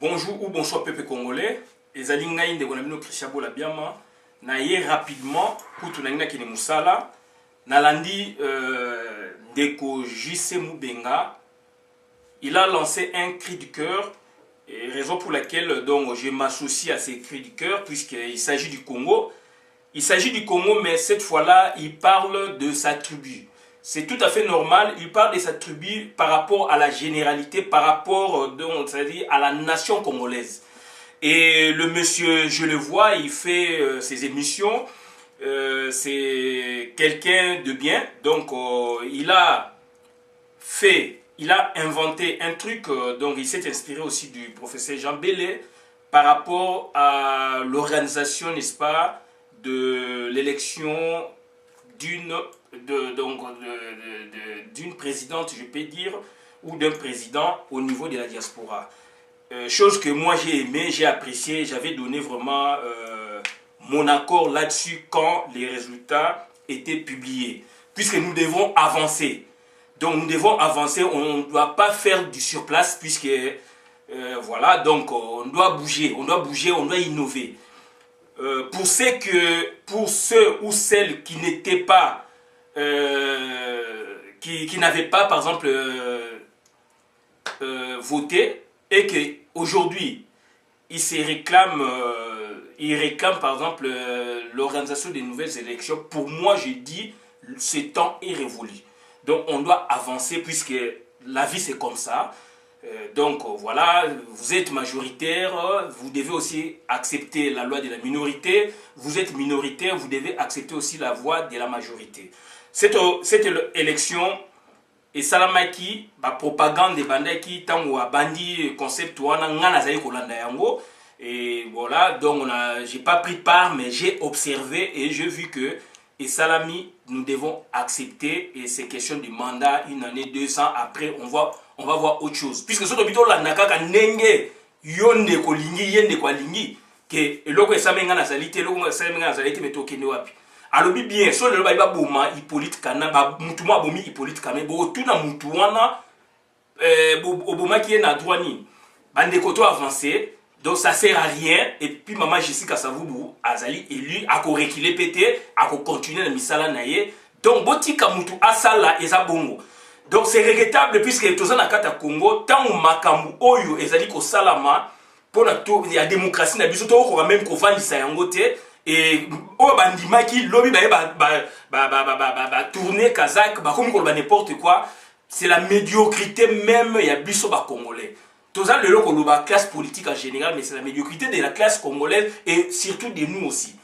Bonjour ou bonsoir peuple congolais. Ezali ngai ndeko na bino Christian Bolabiama. Na ye rapidement kutu na ngina kine musala. Nalandi ndeko JC Mubenga. Il a lancé un cri du cœur. Et raison pour laquelle donc je m'associe à ces cris du cœur puisqu'il s'agit du Congo. Il s'agit du Congo, mais cette fois-là, il parle de sa tribu. C'est tout à fait normal, il parle de sa tribu par rapport à la généralité, par rapport c'est-à-dire à la nation congolaise. Et le monsieur, je le vois, il fait ses émissions, c'est quelqu'un de bien, donc il a inventé un truc, donc il s'est inspiré aussi du professeur Jean Bélé par rapport à l'organisation, n'est-ce pas, de l'élection d'une présidente, je peux dire, ou d'un président au niveau de la diaspora. Chose que moi j'ai aimé, j'ai apprécié, j'avais donné vraiment mon accord là-dessus quand les résultats étaient publiés. Puisque nous devons avancer. Donc nous devons avancer, on ne doit pas faire du surplace, puisque voilà, donc on doit bouger, on doit innover. Pour ceux ou celles qui n'étaient pas, qui n'avaient pas, par exemple, voté, et qu'aujourd'hui, ils réclament, par exemple, l'organisation des nouvelles élections, pour moi, je dis, ce temps est révolu. Donc, on doit avancer, puisque la vie, c'est comme ça. Donc voilà, vous êtes majoritaire, vous devez aussi accepter la loi de la minorité. Vous êtes minoritaire, vous devez accepter aussi la voix de la majorité. Cette élection, et salamaki, la propagande de bandaki, tango a bandi concept wana ngana zayi kolanda yango. Et voilà, donc j'ai pas pris part, mais j'ai observé et j'ai vu que et Salami, nous devons accepter, et c'est question de mandat, une année, 2 ans, après, on va voir autre chose. Puisque ce que la nakaka nenge, yonde ko lingi, yende ko lingi, que loko esamenga na salite, loko esamenga na salite, mais tokene wapi. Alobi bien, so le ba boma, Hippolyte Kana, ba mutuma bomi Hippolyte Kana, bo tuna mutuana, oboma qui est na droit ni, bande koto avancé. Donc ça sert à rien. Et puis maman Jessica Savubu azali élu à ko reculer pété à ko continuer la misala naye. Donc botika mutu asala eza bongo. Donc c'est regrettable puisque toza na kata Congo tant makambu oyo ezali ko salama pour la tour ya démocratie na biso to ko même ko vandisa yango te et o bandimaki lobby ba tourner kazak ba comme ko ba n'importe quoi. C'est la médiocrité même ya biso ba congolais. Tout ça, la classe politique en général, mais c'est la médiocrité de la classe congolaise et surtout de nous aussi.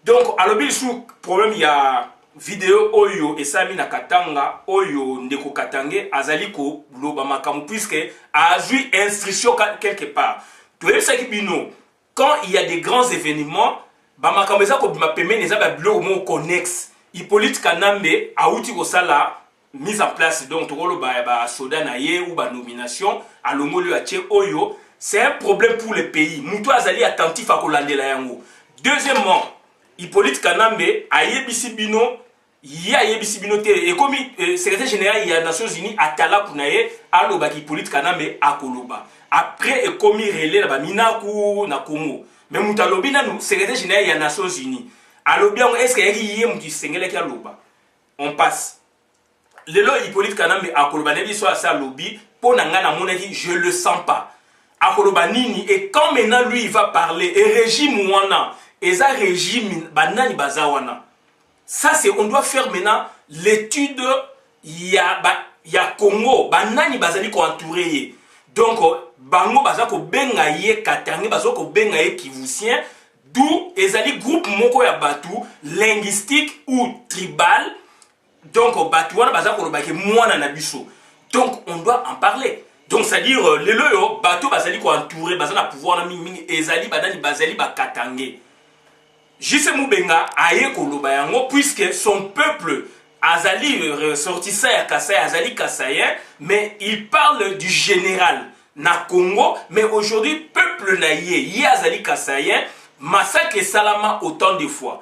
Donc, à l'objet du problème, il y a vidéo Oyo et Sami Nakatanga, Oyo Ndeko Katange, Azaliko, Lobamakamu, puisque a eu instruction quelque part. Tout le monde quand il y a des grands événements, Bamakameza ko bimapeme neza ba bilo mo connexe. Hippolyte Kanambe a outi ko sala mise en place donc tokolo ba soda na ye ou ba nomination à l'omolo atie oyo, c'est un problème pour le pays. Mutu azali attentif à kolandela yango. Deuxièmement, Hippolyte Kanambe a yebisi bino te et comme secrétaire général ya Nations Unies atala kunaye aloba ki Hippolyte Kanambe akoloba. Après et comme relais la ba minaku na Congo. Mais mutu alobi nanu secrétaire général ya Nations Unies. Alobi est-ce que yaki mutu sengela ki aloba. On passe. Lelo Hippolyte Kanambe akoloba nebi so asa lobby pour nangana monaki je le sens pas. Akoloba nini et quand maintenant lui il va parler et régime wana et ça régime banani bazawana. Ça c'est on doit faire maintenant l'étude ya Congo banani bazali ko entourer. Donc bango bazako benga ye Katange bazako benga ye Kivusien d'où ezali groupe moko ya batu linguistique ou tribal. Donc, Batouana baza kolobake mwana na biso. Donc, on doit en parler. Donc, c'est-à-dire, les loyo, bateau bazali ko entouré, bazana pouvoir na mingi, ezali badani bazali ba katange. JC Mubenga aye koloba yango, puisque son peuple azali ressortissant ya Kasai, azali Kasayen, mais il parle du général na Congo, mais aujourd'hui, peuple na ye azali Kasayen, massacre Salama autant de fois.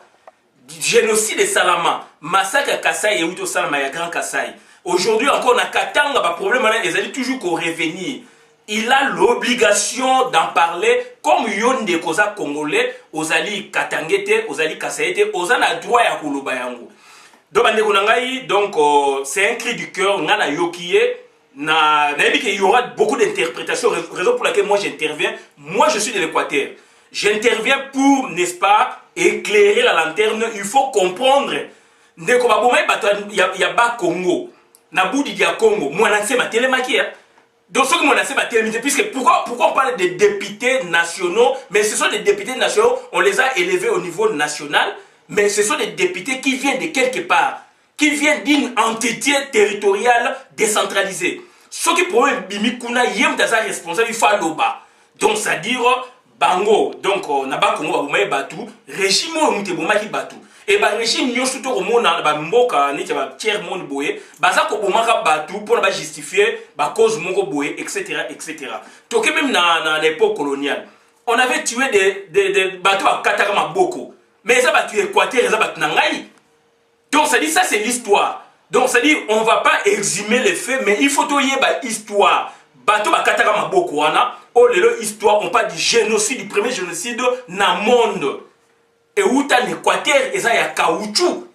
Génocide de Salama, massacre à Kassai et Ouito Salama et à Grand Kassai. Aujourd'hui encore, on a Katanga, le problème, ils allaient toujours revenir. il a l'obligation d'en parler comme yonde koza congolais, ozali katangete, ozali kasaete, ozana droit ya koloba yango. Donc c'est un cri du cœur, ngana yokiye, il y aura beaucoup d'interprétations, raison pour laquelle moi j'interviens. Moi je suis de l'Équateur. J'interviens pour, n'est-ce pas, éclairer la lanterne. Il faut comprendre. Il y a pas Congo. Naboudi dia Congo. Moi, je ma télémaquille. Donc, ce que moi, je ma télémaquille. Puisque pourquoi on parle des députés nationaux? Mais ce sont des députés nationaux. On les a élevés au niveau national. Mais ce sont des députés qui viennent de quelque part. Qui viennent d'une entité territoriale décentralisée. Ce qui pourrait bimi kuna yem daza responsable, il faut l'oba. Donc, c'est-à-dire, bango, donc, naba Congo, babumaye batu, régime ou mute bomaki batu. Et bah, régime nyo surtout au monde, ba mboka, ni ba tiers monde boye, baza ko bomaka batu pour ba justifier, ba cause moko boye, etc., etc. Donc, même dans l'époque coloniale, on avait tué des bateaux à Katarama Boko. Mais ça va tuer Équateur, ça va tuer Nangaï. Donc, ça dit, ça c'est l'histoire. Donc, ça dit, on ne va pas exhumer les faits, mais il faut qu'il y ait une histoire. Bateau ba Katarama Boko, oh, l'histoire, on parle du génocide, du premier génocide dans le monde. Et où t'as l'Équateur, et ça y a caoutchouc.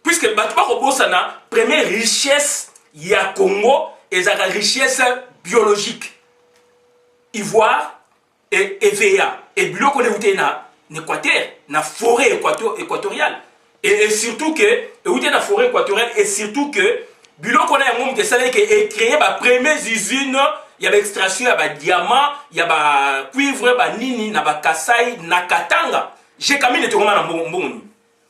Puisque bateau ba Kobosa, la première richesse, il y a Congo, et ça la richesse biologique. Ivoire et EVA. Et bilo qu'on est où na l'Équateur, na forêt équatoriale. Et surtout que, et où t'es la forêt équatoriale, et surtout que, bilo qu'on a un monde de salaire qui est créé par première usine. Il y a l'extraction, il y a des diamants, il y a des cuivre, il y a des kasai, il y a katanga. J'ai quand même des tourments dans mon monde.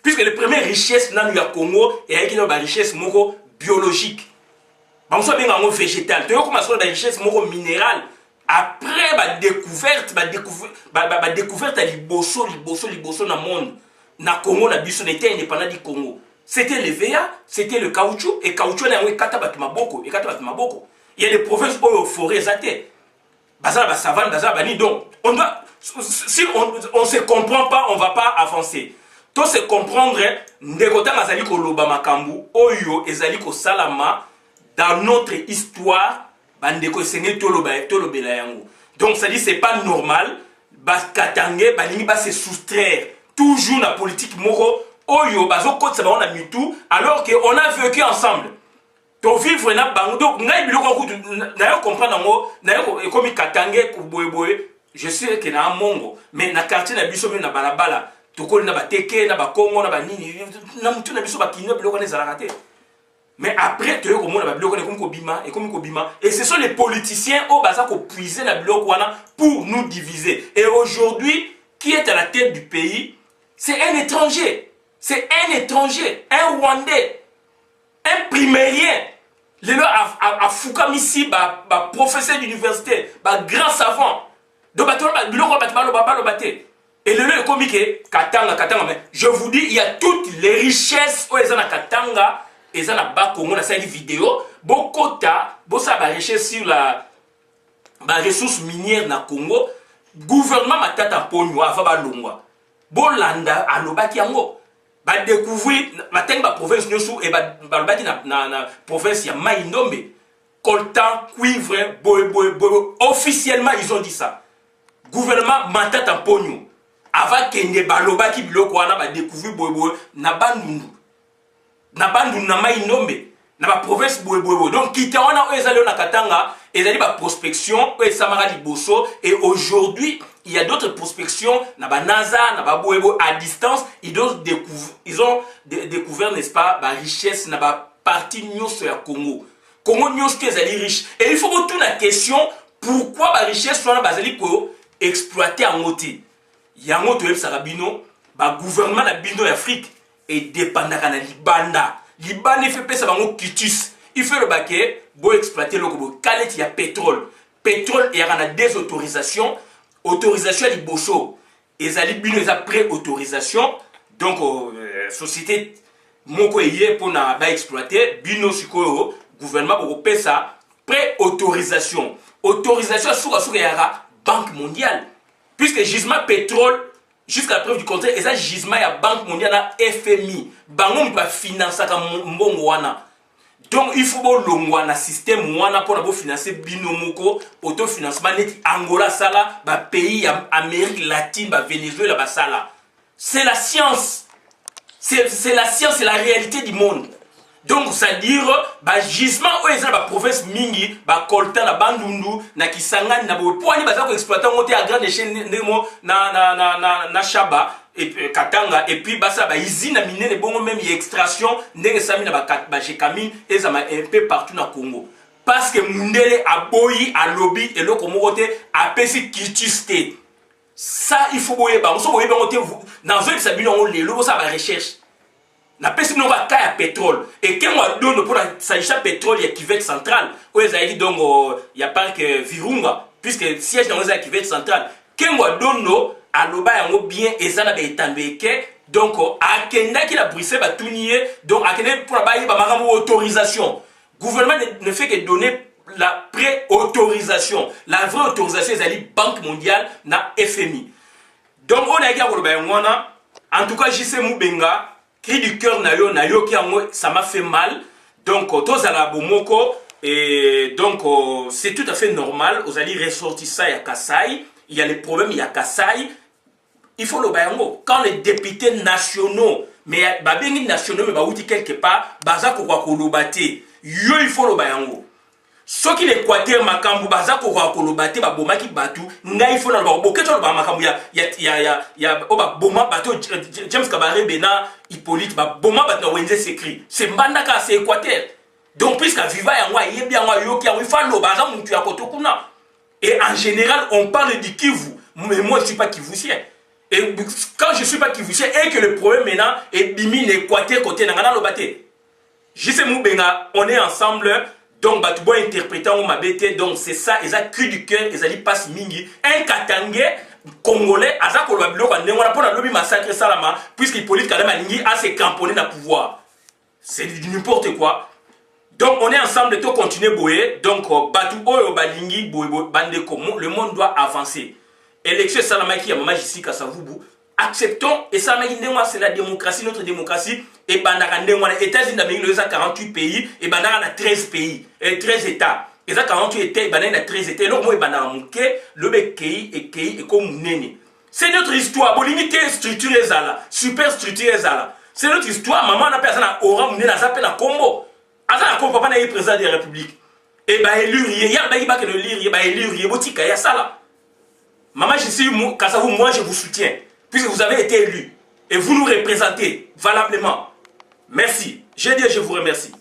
Puisque les premières richesses dans le Congo, il y a des richesses biologiques. On soit bien en végétal. Tu vois comment sont des richesses minérales. Après la découverte, à l'Ibosso dans le monde. Dans le Congo, la Bisso n'était indépendant du Congo. C'était le VA, c'était le caoutchouc, et caoutchouc, il y a des Katabatumaboko. Il y a des provinces où il faut résater. Bazar, savane, bazar, bani. Donc, si on ne se comprend pas, on ne va pas avancer. Tout se comprendre, ndekota mazali ko loba makambu, oyo ezali ko salama dans notre histoire, bandeko senge tolobela yango. Donc, ça dit, c'est pas normal, katange, balingi ba se soustraire toujours la politique moro, oyo, bazo kote sa on a mis tout, alors qu'on a vécu ensemble. To vivre na bango donc ngai biloko kutu na yo comprendre ngo na yo ekomi katange ku boyeboye je sais que na mongo mais na quartier na biso na balabala to ko na bateke na bakongo na banini na mutu na biso bakino biloko na zalaka te mais après to yo ko mona ba biloko na komi ko bima et ce sont les politiciens au baza ko puiser na biloko wana pour nous diviser et aujourd'hui qui est à la tête du pays c'est un étranger un Rwandais un primérien. Les gens à Foukamisi, professeur d'université, grand savant. Donc, et le lieu est comique, Katanga, mais je vous dis, il y a toutes les richesses où ils ont Katanga, ils ont Bakongo, dans une vidéo, Bokota, Bossa va richesse sur la ressource minière na Congo, gouvernement matata ponyo, avaba longwa, Bolanda, alobaki yango. Ba découvrir la province nyosu et ba na province ya Maïndombe coltan cuivre boy officiellement ils ont dit ça gouvernement matata ponyo avant kende baloba ki biloko wana ba découvrir boy na bandundu na Maïndombe na ba province boy donc kita wana ezali na Katanga ezali ba prospection et samara liboso et aujourd'hui il y a d'autres prospections, NASA, à distance, ils ont découvert, n'est-ce pas, la richesse, la partie de Congo. Congo est riche. Et il faut retourner la question, pourquoi la richesse soit basée pour exploiter en côté. Il y a un autre Sarabino, le gouvernement de l'Afrique est dépendant de Libanda. Libanda fait ça dans kitus. Il fait le baquet pour exploiter le Congo. Quand il y a pétrole, il y a des autorisations. Autorisation à l'Ibosso, et à l'Ibino, ils ont pré-autorisation. Donc, société, moko yé pour na exploiter, bino siko, gouvernement pour payer ça, pré-autorisation. Autorisation sur la Banque mondiale. Puisque gisement pétrole, jusqu'à la preuve du contraire, et ça gisement la Banque mondiale, FMI. Bango va financer comme mbongo wana. Donc il faut que le système pour financer binomoko autofinancement net Angola sala ba pays Amérique latine ba Venezuela ba sala. C'est la science. C'est la science, c'est la réalité du monde. Donc c'est-à-dire ba gisement où est la province mingi ba kolta na bandundu na kisangani na bo poani ba za ko exploiter monter à grande échelle na shaba et katanga et puis basa ba usine mine les bongo même extraction ndenge sami na ba jekamine et ça un peu partout na Congo parce que mundele aboyi a lobby et le komo côté a pesi kitu state ça il faut boyer ba on so boyer ba côté dans un sabino on le lo ça ba recherche na pesi no ba kaya pétrole et quand on donne pour s'agir pétrole il y a Kivet central où ils a dit donc il y a pas que Virunga puisque siège dans les Kivet central quand on donne aloba yango bien ezana ba etambeke donc akenda ki la Bruxelles ba tunier donc akenda pour ba yi ba makambo autorisation gouvernement ne fait que donner la pré-autorisation la vraie autorisation ezali Banque mondiale na FMI donc on a dit aloba yangona en tout cas JC Mubenga cri du cœur na yo ki yango ça m'a fait mal donc tozala bomoko et donc c'est tout à fait normal aux alliés ressortissants ya Kasai il y a les problèmes il y a Kasai. Il faut le bayango. Quand les députés nationaux, mais babingi nationaux, mais baouti quelque part, bazako kwa kolobate. Yo il faut le bayango. Ce qui l'Équateur makambu bazako kwa kolobate, ba boma ki batu, nga il faut le bayango. Keto le ba makambu ya oba boma batu James Kabare Bena Hippolyte ba boma batu na wenze s'écrit. C'est mbandaka c'est Équateur. Donc puisque viva yango yebi yango yo ki yango il faut le bayango mutu ya kotokuna. Et en général, on parle du Kivu, mais moi je suis pas kivusien. Et quand je ne suis pas kivusien et que le problème maintenant est bimi l'Équateur côté Nangana Lobate. JC Mubenga, on est ensemble, donc Batoubo interprétant ou Mabete, donc c'est ça, ils ont cru du cœur, ils ont dit passe mingi. Un Katangais congolais, Azako Babilo, on a pas lobby massacre Salama, puisqu'il politique quand même Alingi a ses cramponnés dans le pouvoir. C'est n'importe quoi. Donc on est ensemble, tout continuer boyer, donc Batoubo Balingi, Bande Komo, le monde doit avancer. Élection Salamaki à Mama Jessica Savubu. Acceptons, et Salamaki c'est la démocratie, notre démocratie, et Bandara les États-Unis d'Amérique, il y a 48 pays, et Bandara a 13 pays, et 13 États. Et ça 48 États, et Bandara a 13 États, et donc moi, Bandara Mouke, le Bekei, et comme Nene. C'est notre histoire, bon, limité, structurée, super structurée, c'est notre histoire, maman n'a personne à Oran, Mouné, n'a pas la Combo. Azana Combo, papa n'a président de la République. Et bah, élu, il y a un bail qui le lire, il y a élu, il y a Botika, il y a ça là. Maman, je suis Kassavou, moi je vous soutiens, puisque vous avez été élu et vous nous représentez valablement. Merci. Je dis, je vous remercie.